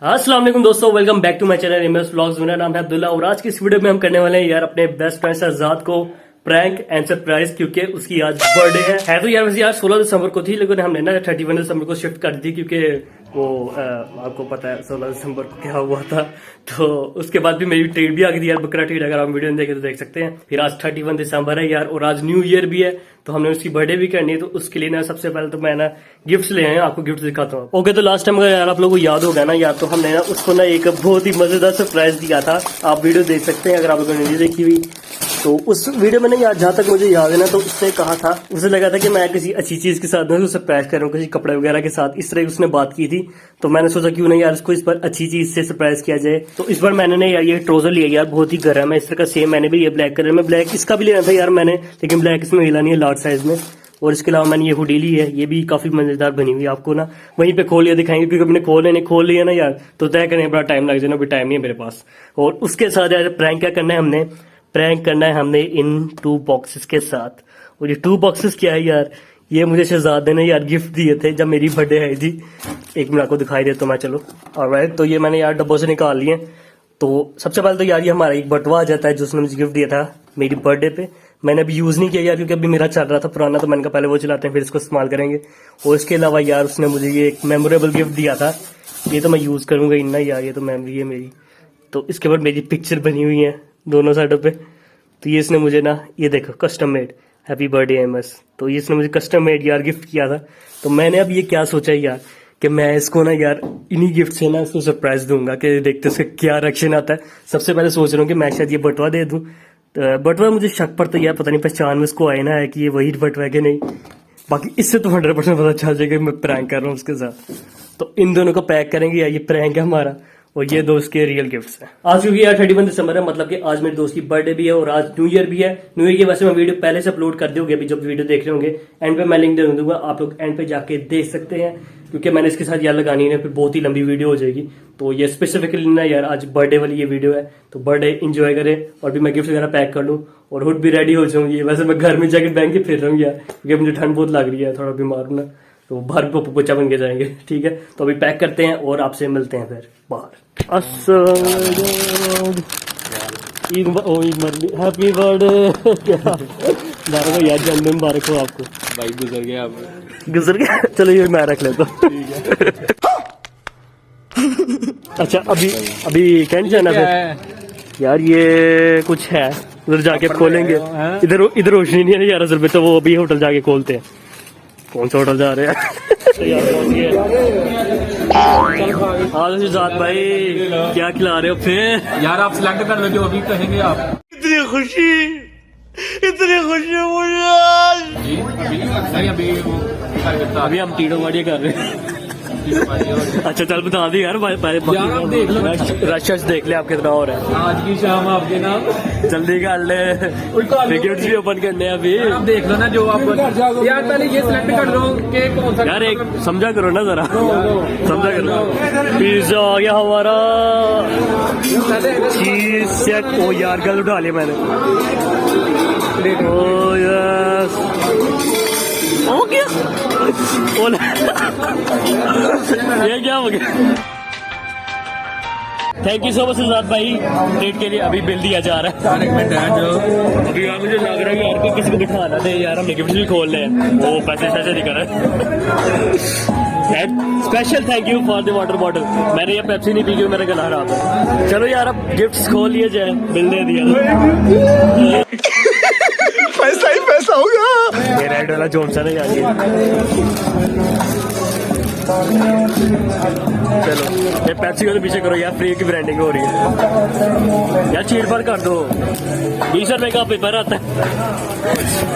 अस्सलाम वालेकुम दोस्तों, welcome back to my channel MS vlogs. मेरा नाम है अब्दुल्ला और आज की इस वीडियो में हम करने वाले हैं यार अपने बेस्ट फ्रेंड शहजाद को प्रैंक एंड सरप्राइज, क्योंकि उसकी आज बर्थडे है तो यार वैसे यार 16 दिसंबर को थी, लेकिन हमने ना 31 दिसंबर को शिफ्ट कर दी क्योंकि वो आपको पता है 16 दिसंबर को क्या हुआ था। तो उसके बाद भी मेरी ट्रीट भी आ गई थी यार, बकरा ट्रीट। अगर आप वीडियो में देखे तो देख सकते हैं। फिर आज 31 दिसंबर है यार और आज न्यू ईयर भी है, तो हमने उसकी बर्थडे भी करनी है। तो उसके लिए ना सबसे पहले तो मैं ना गिफ्ट्स ले आए, आपको गिफ्ट दिखाता हूँ। ओके, तो लास्ट टाइम अगर यार आप लोगों को याद होगा ना यार, तो हमने ना उसको ना एक बहुत ही मजेदार सरप्राइज दिया था। आप वीडियो देख सकते हैं अगर आप लोगों ने नहीं देखी हुई। तो उस वीडियो में ना यार जहाँ तक मुझे याद है ना, तो उसने कहा था, उसे लगा था कि मैं किसी अच्छी चीज के साथ ना सरप्राइज कर रहा हूँ, किसी कपड़े वगैरह के साथ। इस तरह उसने बात की थी, तो मैंने सोचा क्यों नहीं यार इसको इस बार अच्छी चीज से सरप्राइज किया जाए। तो इस बार मैंने ना यार ये ट्राउजर लिया यार, बहुत ही गर्म है। इस तरह का सेम मैंने भी ये ब्लैक कलर में, ब्लैक इसका भी लेना था यार मैंने, लेकिन ब्लैक इसमें मिला नहीं है लार्ज साइज में। और इसके अलावा मैंने ये हुडी ली है, ये भी काफी मजेदार बनी हुई है। आपको ना वहीं पे खोल लिया दिखाएंगे, क्योंकि अपने खोल लिया ना यार, तो तय करने में बड़ा टाइम लग जाए, अभी टाइम नहीं है मेरे पास। और उसके साथ यार प्रैंक क्या करना है हमने, प्रैंक करना है हमने इन 2 बॉक्सेस के साथ। और ये 2 बॉक्सेस क्या है यार, ये मुझे शहजादे ने यार गिफ्ट दिए थे जब मेरी बर्थडे आई थी। एक मिनट आपको दिखाई देता हूं मैं, चलो। ऑलराइट, तो ये मैंने यार डब्बों से निकाल लिए। तो सबसे पहले तो यार ये हमारा एक बटवा आ जाता है जो उसने मुझे गिफ्ट दिया था मेरी बर्थडे पे। मैंने अभी यूज नहीं किया यार, क्योंकि अभी मेरा चल रहा था पुराना, तो मैंने कहा पहले वो चलाते हैं फिर इसको इस्तेमाल करेंगे। और इसके अलावा यार उसने मुझे ये एक मेमोरेबल गिफ्ट दिया था, ये तो मैं यूज करूंगा ही ना यार, ये तो मेमोरी है मेरी। तो इसके बाद मेरी पिक्चर बनी हुई है दोनों साइडों पे। तो ये इसने मुझे ना, ये देखो, custom made happy birthday MS. तो ये इसने मुझे कस्टम मेड यार गिफ्ट किया था। तो मैंने अब ये क्या सोचा यार कि मैं इसको ना यार इन्हीं गिफ्ट से ना इसको सरप्राइज दूंगा, कि देखते उसका क्या रिएक्शन आता है। सबसे पहले सोच रहा हूँ कि मैं शायद ये बटवा दे दूं। बटवा मुझे शक पड़ता है यार, पता नहीं पहचान में इसको आए ना है कि ये वही बटवा है कि नहीं। बाकी इससे तो 100% पता चल जाएगा मैं प्रैंक कर रहा हूँ उसके साथ। तो इन दोनों को पैक करेंगे यार, ये प्रैंक है हमारा और ये दोस्त के रियल गिफ्ट्स हैं। आज क्योंकि यार 31 दिसंबर है, मतलब कि आज मेरे दोस्त की बर्थडे भी है और आज न्यू ईयर भी है। न्यू ईयर की वैसे मैं वीडियो पहले से अपलोड कर दूंगी, अभी जब वीडियो देख रहे होंगे एंड पे मैं लिंक दे दूंगा, आप लोग एंड पे जाके देख सकते हैं। क्योंकि मैंने इसके साथ यार लगानी है, फिर बहुत ही लंबी वीडियो हो जाएगी। तो ये स्पेसिफिकली ना यार आज बर्थडे वाली ये वीडियो है, तो बर्थडे इंजॉय करें। और भी मैं गिफ्ट वगैरह पैक कर लूँ और हुड भी रेडी हो जाऊंगी। वैसे मैं घर में जैकेट पहन के फिर रहा हूँ यार, क्योंकि मुझे ठंड बहुत लग रही है, थोड़ा बीमार हूँ ना, तो बाहर पोचा बन के जाएंगे। ठीक है, तो अभी पैक करते हैं और आपसे मिलते हैं फिर बाहर। हैप्पी बर्थडे क्या यार, जन्मदिन मुबारक हो आपको। भाई गुजर गया चलो ये मैं रख लेता हूँ। अच्छा, अभी कैंट जाना फिर यार, ये कुछ है उधर जाके खोलेंगे। इधर रोशनी नहीं है यार असल में, तो वो अभी होटल जाके खोलते हैं। कौन सा होटल जा रहे हैं? हाँ शहजाद भाई, क्या खिला रहे हो फिर? यार आप सिलेक्ट कर लो जो अभी कहेंगे आप। इतनी खुशी मुझे आज। अभी हम तीनों वाड़ियाँ कर रहे हैं। अच्छा चल बता दी यार, आप देख लो, रश देख ले आप कितना हो रहा है। आज की शाम आपके नाम जल्दी कर ले, टिकट्स भी ओपन करने हैं अभी। आप देख लो ना जो आप यार, पहले ये सिलेक्ट कर लो कि कौन सा। यार एक समझा करो ना जरा, समझा करो। पिज्जा आ गया हमारा, चीज सेट। ओ यार गल उठा लिया मैंने। ओ यस, हो गया। ये क्या हो गया? Thank you so much Shahzad भाई ट्रीट के लिए। अभी बिल दिया जा रहा है। जो अभी यार मुझे लग रहा है यार कोई किसी को बिठाना दे यार, हमने गिफ्ट भी खोल रहे हैं, वो पैसे नहीं कर रहे। Special thank you for the water bottle. मैंने ये पेप्सी नहीं पी क्योंकि मेरा गला खराब है। चलो यार अब गिफ्ट्स खोल लिए जाए, बिल दे दिया। पैसा ही पैसा होगा। ये रेड वाला जॉनसन है यार। चलो ये पेप्सी को तो पीछे करो यार, फ्री की ब्रांडिंग हो रही है यार। चीट पर कर दो, 20 रुपए का पेपर आता है।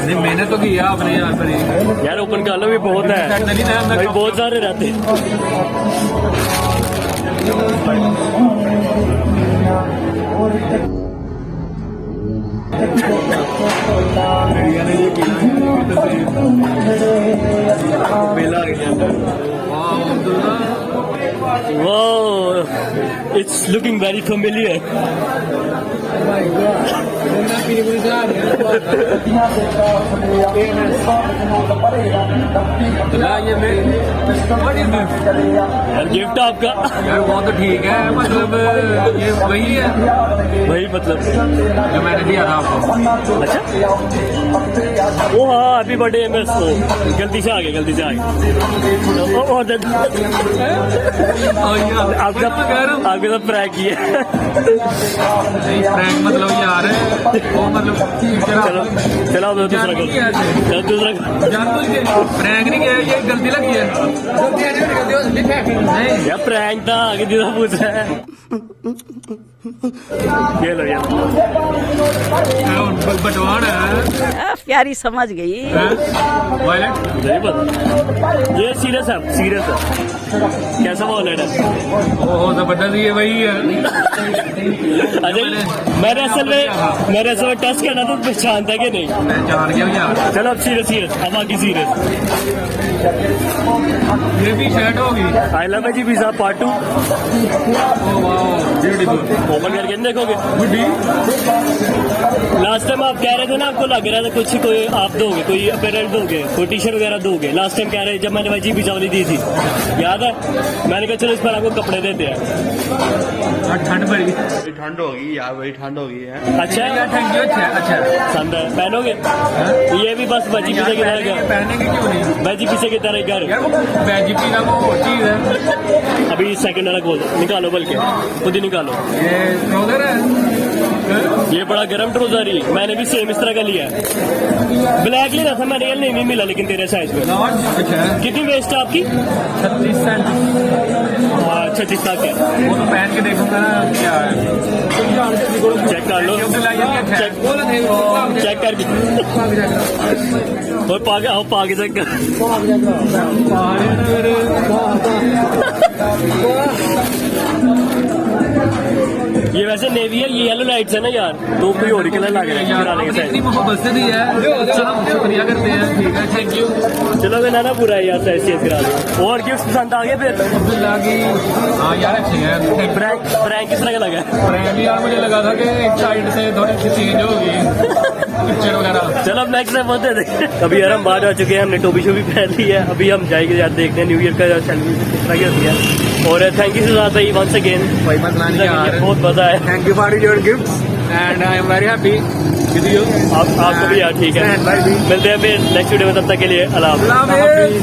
नहीं मैंने तो किया आपने यार पर यार ओपन कर लो, भी बहुत है भाई, बहुत सारे रहते हैं। बेला वाह Abdullah Wow, it's looking very familiar. यार गिफ्ट आपका यार वो तो ठीक है मतलब ये वही है वही मतलब जो मैंने दिया था आपको अच्छा ओ हाँ हैप्पी बर्थडे एमएस को गलती से आ गया आपका आपके साथ प्रैंक किया प्रैंक मतलब यार वो मतलब चलो चलो अब दूसरा करो चलो दूसरा प्रैंक नहीं किया ये गलती लगी है नहीं यार प्रैंक था आगे दूसरा पूछ रहा है ये लो यार बटवान है प्यारी समझ गई वॉयलेट नहीं पता ये सीरियस है कैसा वॉलेट है ओहो जबरदस्त ये वही है अजय मैंने असल में टच करना तो पहचानता कि नहीं मैं जान गया यार चलो अब सीरियस अब आगे सीरियस ये भी शर्ट होगी I love G visa part 2 oh wow beautiful open करके नहीं देखोगे गुडी लास्ट टाइम आप कह रहे थे ना आपको लग रहा था कुछ कोई आप दोगे कोई अपेरेंट दोगे कोई टी शर्ट वगैरह दोगे लास्ट टाइम कह रहे जब मैंने वही वीजा वाली दी थी याद है मैंने कहा चलो इस पर आपको कपड़े देते हैं ठंड बड़ी ठंड होगी यार बड़ी ठंड होगी है अच्छा यार थैंक यू अच्छा अच्छा पसंद है पहनोगे ये भी बस वजी पीछे की तरह घर पहनेंगे क्यों नहीं वजी पीछे की तरह घर यार वो वेजिपी ना वो चीज है अभी सेकंड वाला खोल दो निकालो बल्कि खुद ही निकालो ये ट्राउजर है ये बड़ा गर्म ट्राउजर ही मैंने भी सेम इस तरह का लिया ब्लैक लिया था मैंने रियल नहीं मिला लेकिन तेरे साइज में अच्छा कितनी वेस्ट है आपकी 36 सेंट 36 तक है वो तो पहन के देखूंगा ना क्या है चेक कर लो चेक कर और पागे आओ पागे चेक कर ये वैसे नेवी है ये येलो लाइट्स है ना यार तो कोई और कलर लग रहा है गिराने के इतनी साइड मोहब्बत से दी है चलो शुक्रिया करते हैं ठीक है थैंक यू चलो मैं ना बुरा है यार ऐसे गिरा दो और गिफ्ट पसंद आ गए फिर अब्दुल्ला की हाँ यार अच्छी है प्रैंक प्रैंक किस तरह का लगा प्रैंक यार मुझे लगा था कि एक साइड से थोड़ी सी चेंज होगी पिक्चर वगैरह चलो अब नेक्स्ट टाइम होते थे अभी यार हम बाहर आ चुके हैं हमने टोपी शोपी पहन ली है अभी हम जाएंगे यार देखते हैं न्यू ईयर का सेलिब्रेशन किस तरह की होती है और थैंक यू सुजात भाई वंस अगेन कोई मसला नहीं यार बहुत मजा है thank you for your gift and I am very happy with you आपको भी यार ठीक है मिलते हैं फिर नेक्स्ट वीडियो में तब तक के लिए अल्लाह हाफिज़। अल्लाह हाफिज़।